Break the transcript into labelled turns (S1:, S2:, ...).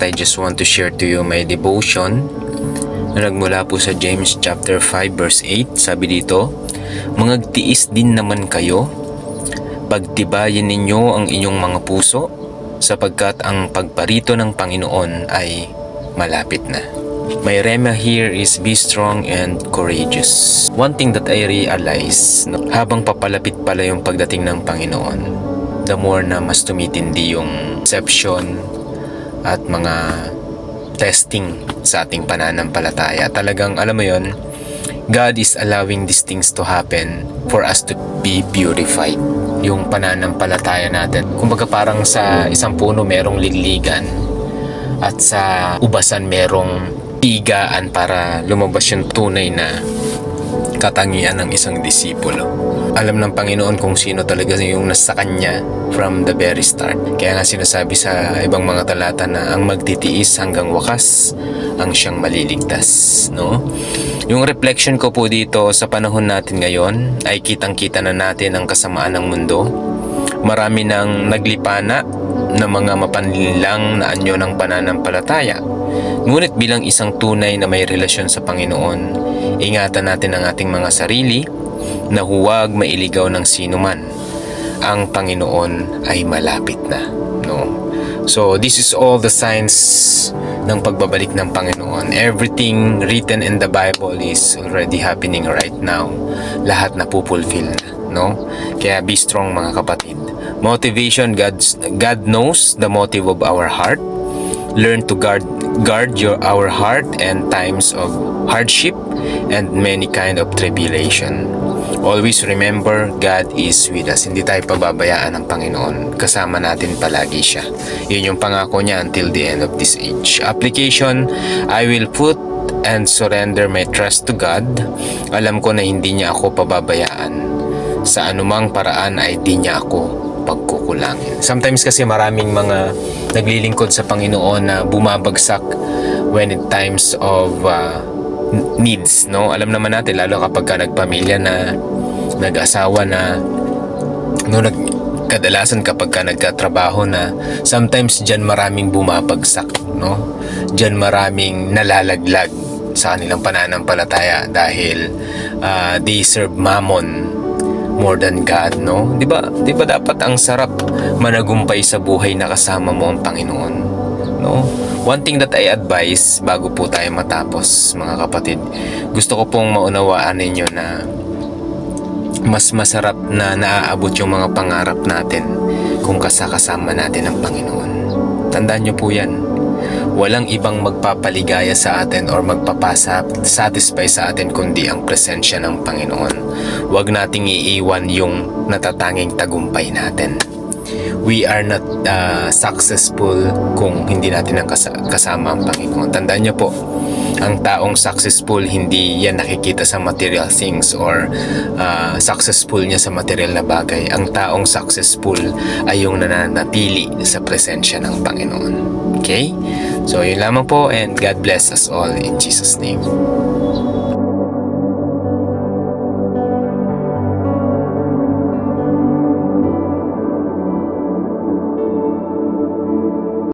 S1: I just want to share to you my devotion na nagmula po sa James chapter 5 verse 8. Sabi dito, "Mangagtiis din naman kayo, pagtibayin ninyo ang inyong mga puso, sapagkat ang pagparito ng Panginoon ay malapit na." My rema here is be strong and courageous. One thing that I realize, habang papalapit pala yung pagdating ng Panginoon, the more na mas tumitindi yung deception at mga testing sa ating pananampalataya. Talagang alam mo yon, God is allowing these things to happen for us to be purified. Yung pananampalataya natin, kumbaga parang sa isang puno merong ligligan at sa ubasan merong pigaan para lumabas yung tunay na katangian ng isang disipulo. Alam ng Panginoon kung sino talaga yung nasa Kanya from the very start. Kaya nga sinasabi sa ibang mga talata na ang magtitiis hanggang wakas ang siyang maliligtas, no? Yung reflection ko po dito sa panahon natin ngayon ay kitang-kita na natin ang kasamaan ng mundo. Marami nang naglipana na mga mapanlinlang na anyo ng pananampalataya. Ngunit bilang isang tunay na may relasyon sa Panginoon, ingatan natin ang ating mga sarili na huwag mailigaw ng sinuman. Ang Panginoon ay malapit na, no? So this is all the signs ng pagbabalik ng Panginoon. Everything written in the Bible is already happening right now. Lahat na pupulfill na, no? Kaya be strong mga kapatid. Motivation, God knows the motive of our heart. Learn to guard our heart and times of hardship and many kind of tribulation. Always remember, God is with us. Hindi tayo pababayaan ng Panginoon. Kasama natin palagi siya. Yun yung pangako niya until the end of this age. Application, I will put and surrender my trust to God. Alam ko na hindi niya ako pababayaan. Sa anumang paraan ay di niya ako pagkukulangin. Sometimes kasi maraming mga naglilingkod sa Panginoon na bumabagsak when in times of needs, no? Alam naman natin, lalo kapag ka nagpamilya na, nag-asawa na, no, kadalasan kapag ka nagkatrabaho na, sometimes dyan maraming bumabagsak, no? Dyan maraming nalalaglag sa kanilang pananampalataya dahil they serve mammon more than God, no? 'Di ba dapat ang sarap managumpay sa buhay na kasama mo ang Panginoon, no? One thing that I advise bago po tayo matapos, mga kapatid, gusto ko pong maunawaan ninyo na mas masarap na naaabot yung mga pangarap natin kung kasama natin ang Panginoon. Tandaan nyo po yan. Walang ibang magpapaligaya sa atin or magpapasatisfy sa atin kundi ang presensya ng Panginoon. Huwag nating iiwan yung natatanging tagumpay natin. We are not successful kung hindi natin kasama ang Panginoon. Tandaan niyo po, ang taong successful, hindi yan nakikita sa material things or successful niya sa material na bagay. Ang taong successful ay yung nananatili sa presensya ng Panginoon. Okay? So yun lamang po, and God bless us all in Jesus' name.